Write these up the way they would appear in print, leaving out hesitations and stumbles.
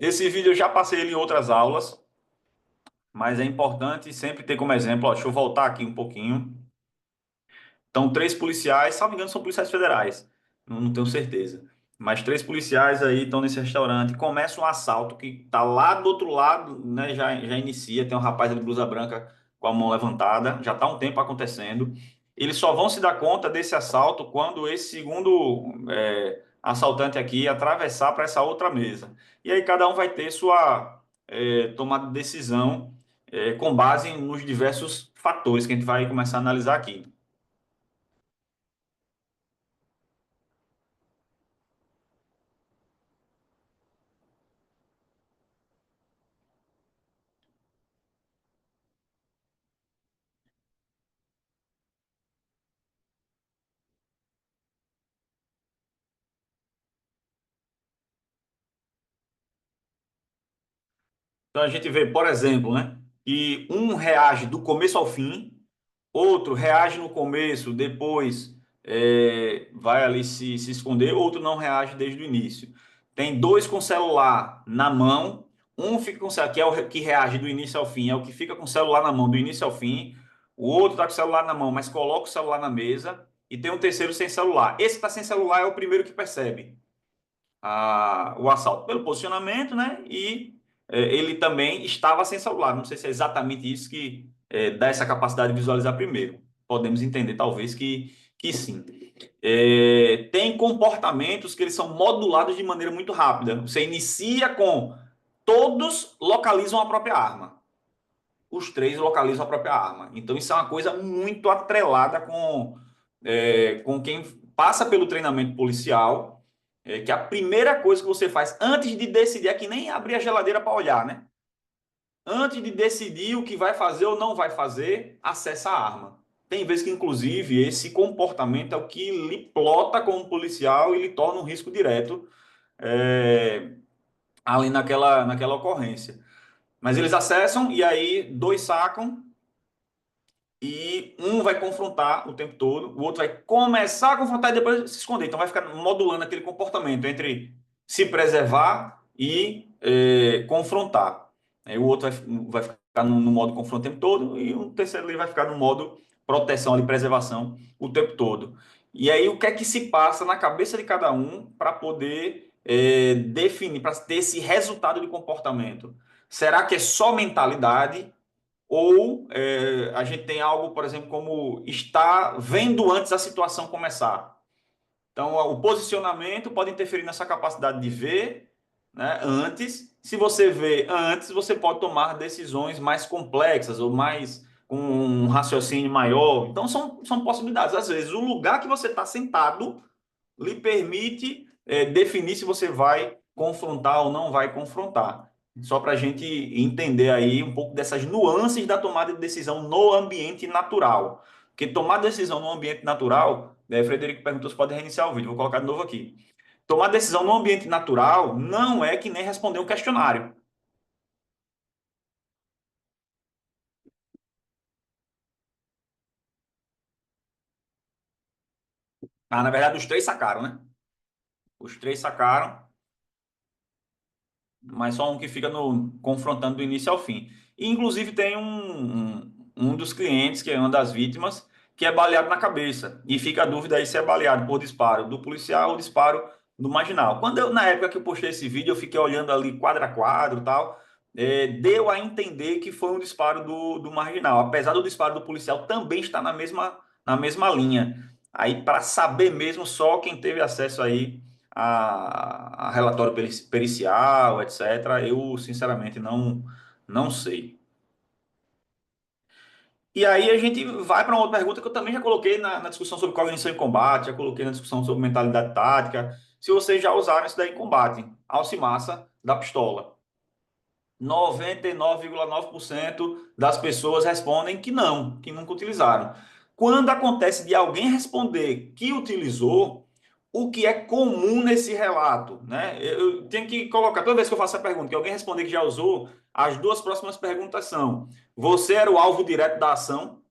Esse vídeo eu já passei ele em outras aulas, mas é importante sempre ter como exemplo. Ó, deixa eu voltar aqui um pouquinho. Então, três policiais, salvo engano, são policiais federais, não tenho certeza. Mas três policiais aí estão nesse restaurante. Começa um assalto que tá lá do outro lado, né? Já inicia. Tem um rapaz de blusa branca com a mão levantada, já tá um tempo acontecendo. Eles só vão se dar conta desse assalto quando esse segundo assaltante aqui atravessar para essa outra mesa. E aí cada um vai ter sua tomada de decisão com base nos diversos fatores que a gente vai começar a analisar aqui. Então a gente vê, por exemplo, né, que um reage do começo ao fim, outro reage no começo, depois vai ali se esconder, outro não reage desde o início. Tem dois com celular na mão, um fica com o celular, que é o que reage do início ao fim, é o que fica com o celular na mão do início ao fim, o outro está com o celular na mão, mas coloca o celular na mesa, e tem um terceiro sem celular. Esse que está sem celular é o primeiro que percebe o assalto pelo posicionamento, né? E ele também estava sem celular. Não sei se é exatamente isso que dá essa capacidade de visualizar primeiro. Podemos entender, talvez, que sim. Tem comportamentos que eles são modulados de maneira muito rápida. Você inicia com todos localizam a própria arma. Os três localizam a própria arma. Então, isso é uma coisa muito atrelada com quem passa pelo treinamento policial, que a primeira coisa que você faz antes de decidir é que nem abrir a geladeira para olhar, né? Antes de decidir o que vai fazer ou não vai fazer, acessa a arma. Tem vezes que, inclusive, esse comportamento é o que lhe plota como policial e lhe torna um risco direto é, ali naquela ocorrência. Mas eles acessam e aí dois sacam e um vai confrontar o tempo todo, o outro vai começar a confrontar e depois se esconder. Então vai ficar modulando aquele comportamento entre se preservar e confrontar. Aí o outro vai ficar no modo confronto o tempo todo e o terceiro ele vai ficar no modo proteção e preservação o tempo todo. E aí o que é que se passa na cabeça de cada um para poder definir, para ter esse resultado de comportamento? Será que é só mentalidade? Ou a gente tem algo, por exemplo, como estar vendo antes a situação começar. Então, o posicionamento pode interferir nessa capacidade de ver, né, antes. Se você vê antes, você pode tomar decisões mais complexas ou mais com um raciocínio maior. Então, são possibilidades. Às vezes, o lugar que você está sentado lhe permite definir se você vai confrontar ou não vai confrontar. Só para a gente entender aí um pouco dessas nuances da tomada de decisão no ambiente natural. Porque tomar decisão no ambiente natural, Frederico perguntou se pode reiniciar o vídeo, vou colocar de novo aqui. Tomar decisão no ambiente natural não é que nem responder um questionário. Ah, na verdade, os três sacaram, né? Os três sacaram, mas só um que fica no confrontando do início ao fim. E, inclusive, tem um dos clientes, que é uma das vítimas, que é baleado na cabeça. E fica a dúvida aí se é baleado por disparo do policial ou disparo do marginal. Na época que eu postei esse vídeo, eu fiquei olhando ali quadro a quadro e tal. Deu a entender que foi um disparo do marginal. Apesar do disparo do policial também estar na mesma linha. Aí, para saber mesmo, só quem teve acesso aí a relatório pericial, etc., eu sinceramente não sei. E aí a gente vai para uma outra pergunta que eu também já coloquei na discussão sobre cognição em combate, já coloquei na discussão sobre mentalidade tática. Se vocês já usaram isso daí em combate, alça e massa da pistola. 99,9% das pessoas respondem que nunca utilizaram. Quando acontece de alguém responder que utilizou, o que é comum nesse relato, né? Eu tenho que colocar, toda vez que eu faço a pergunta, que alguém responder que já usou, as duas próximas perguntas são: você era o alvo direto da ação?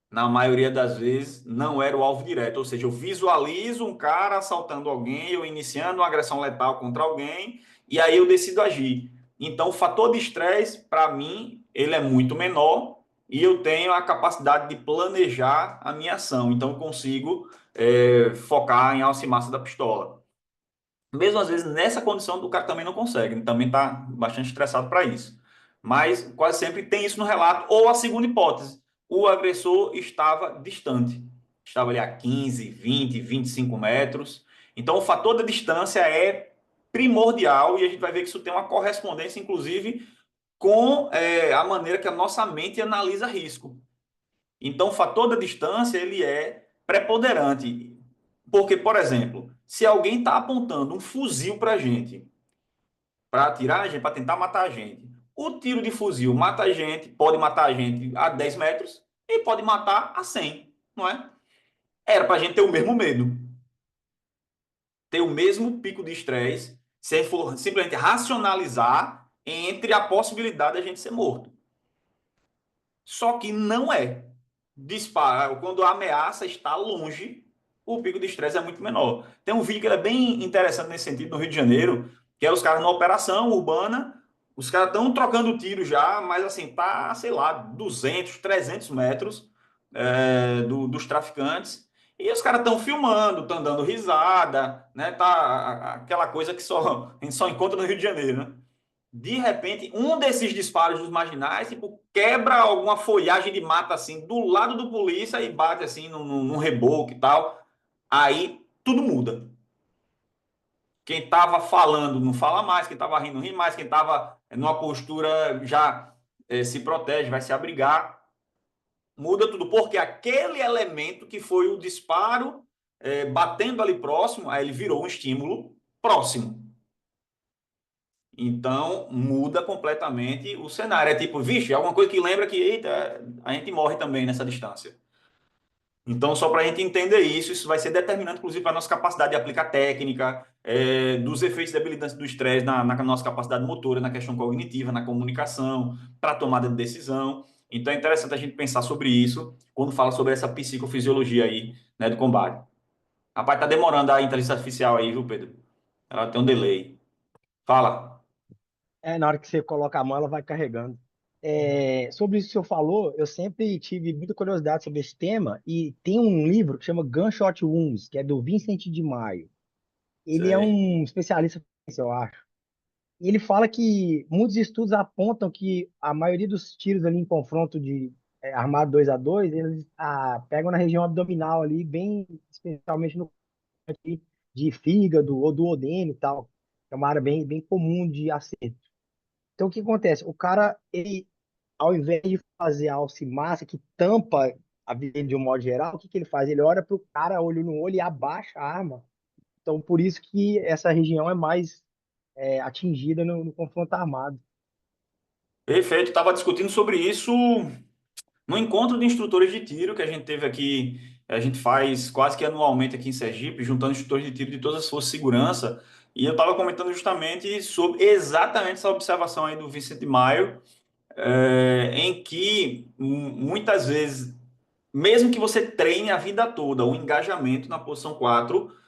Na maioria das vezes, não era o alvo direto. Ou seja, eu visualizo um cara assaltando alguém, ou iniciando uma agressão letal contra alguém, e aí eu decido agir. Então, o fator de estresse, para mim, ele é muito menor e eu tenho a capacidade de planejar a minha ação. Então, eu consigo focar em alça e massa da pistola. Mesmo às vezes nessa condição, o cara também não consegue, ele também está bastante estressado para isso. Mas quase sempre tem isso no relato. Ou a segunda hipótese, o agressor estava distante, estava ali a 15, 20, 25 metros. Então o fator da distância é primordial e a gente vai ver que isso tem uma correspondência, inclusive, com a maneira que a nossa mente analisa risco. Então o fator da distância ele é preponderante. Porque, por exemplo, se alguém está apontando um fuzil para a gente, para atirar a gente, para tentar matar a gente, o tiro de fuzil mata a gente, pode matar a gente a 10 metros e pode matar a 100, não é? Era para a gente ter o mesmo medo, ter o mesmo pico de estresse, se for simplesmente racionalizar entre a possibilidade de a gente ser morto. Só que não é. Dispara, quando a ameaça está longe, o pico de estresse é muito menor. Tem um vídeo que é bem interessante nesse sentido, no Rio de Janeiro, que é os caras numa operação urbana, os caras estão trocando tiro já, mas assim, tá, sei lá, 200, 300 metros dos traficantes, e os caras estão filmando, estão dando risada, né? Tá aquela coisa que só, a gente só encontra no Rio de Janeiro, né? De repente, um desses disparos dos marginais, tipo, quebra alguma folhagem de mata, assim, do lado do polícia e bate, assim, num reboco e tal. Aí, tudo muda. Quem tava falando não fala mais, quem tava rindo ri mais, quem tava numa postura já se protege, vai se abrigar. Muda tudo, porque aquele elemento que foi o disparo batendo ali próximo, aí ele virou um estímulo próximo. Então, muda completamente o cenário. É tipo, vixe, é alguma coisa que lembra que, eita, a gente morre também nessa distância. Então, só para a gente entender isso, isso vai ser determinante, inclusive, para a nossa capacidade de aplicar técnica, dos efeitos debilitantes do estresse na nossa capacidade motora, na questão cognitiva, na comunicação, para a tomada de decisão. Então, é interessante a gente pensar sobre isso quando fala sobre essa psicofisiologia aí, né, do combate. Rapaz, tá demorando a inteligência artificial aí, viu, Pedro? Ela tem um delay. Fala. Na hora que você coloca a mão, ela vai carregando. Sobre isso que você falou, eu sempre tive muita curiosidade sobre esse tema e tem um livro que chama Gunshot Wounds, que é do Vincent de Maio. Ele é Sei. um especialista, eu acho. E ele fala que muitos estudos apontam que a maioria dos tiros ali em confronto de armado 2 a 2 eles pegam na região abdominal ali, bem especialmente no aqui de fígado ou do odênio e tal. É uma área bem, bem comum de acerto. Então, o que acontece? O cara, ele, ao invés de fazer a alcimassa que tampa a vida dele de um modo geral, o que que ele faz? Ele olha para o cara, olho no olho e abaixa a arma. Então, por isso que essa região é mais atingida no confronto armado. Perfeito, estava discutindo sobre isso no encontro de instrutores de tiro que a gente teve aqui. A gente faz quase que anualmente aqui em Sergipe, juntando instrutores de tiro de todas as forças de segurança. E eu estava comentando justamente sobre exatamente essa observação aí do Vicente Maio, em que muitas vezes, mesmo que você treine a vida toda o engajamento na posição 4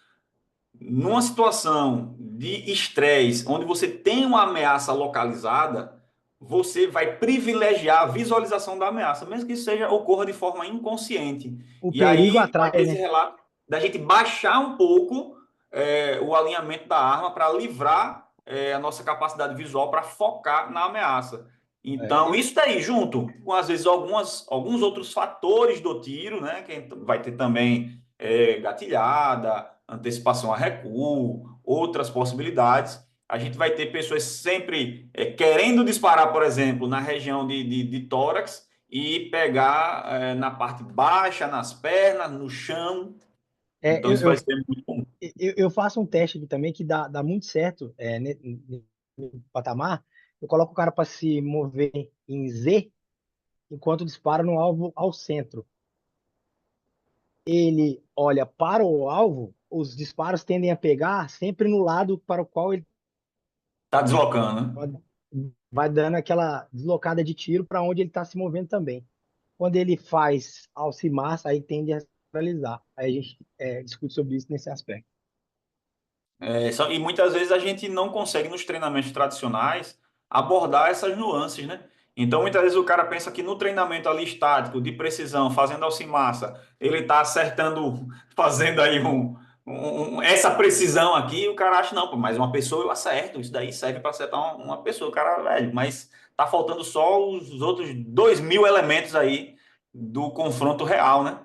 numa situação de estresse, onde você tem uma ameaça localizada, você vai privilegiar a visualização da ameaça, mesmo que isso seja ocorra de forma inconsciente. O E perigo aí vai ter atrai, esse né? relato da gente baixar um pouco o alinhamento da arma para livrar a nossa capacidade visual para focar na ameaça. Então, Eu, isso daí, junto com, às vezes, alguns outros fatores do tiro, né? Que vai ter também gatilhada, antecipação a recuo, outras possibilidades. A gente vai ter pessoas sempre querendo disparar, por exemplo, na região de tórax e pegar na parte baixa, nas pernas, no chão. é, Então, eu, isso vai eu, ser muito comum. eu faço um teste aqui também que dá muito certo no patamar. Eu coloco o cara para se mover em Z enquanto dispara no alvo ao centro. Ele olha para o alvo, os disparos tendem a pegar sempre no lado para o qual ele Tá deslocando, né? vai dando aquela deslocada de tiro para onde ele está se movendo também. Quando ele faz alça e massa, aí tende a centralizar. Aí a gente discute sobre isso nesse aspecto. E muitas vezes a gente não consegue nos treinamentos tradicionais abordar essas nuances, né? Então, muitas vezes o cara pensa que no treinamento ali estático, de precisão, fazendo alcimassa, ele está acertando, fazendo aí essa precisão aqui, e o cara acha, não, pô, mas uma pessoa eu acerto, isso daí serve para acertar uma pessoa, o cara, velho, mas tá faltando só os outros 2.000 elementos aí do confronto real, né?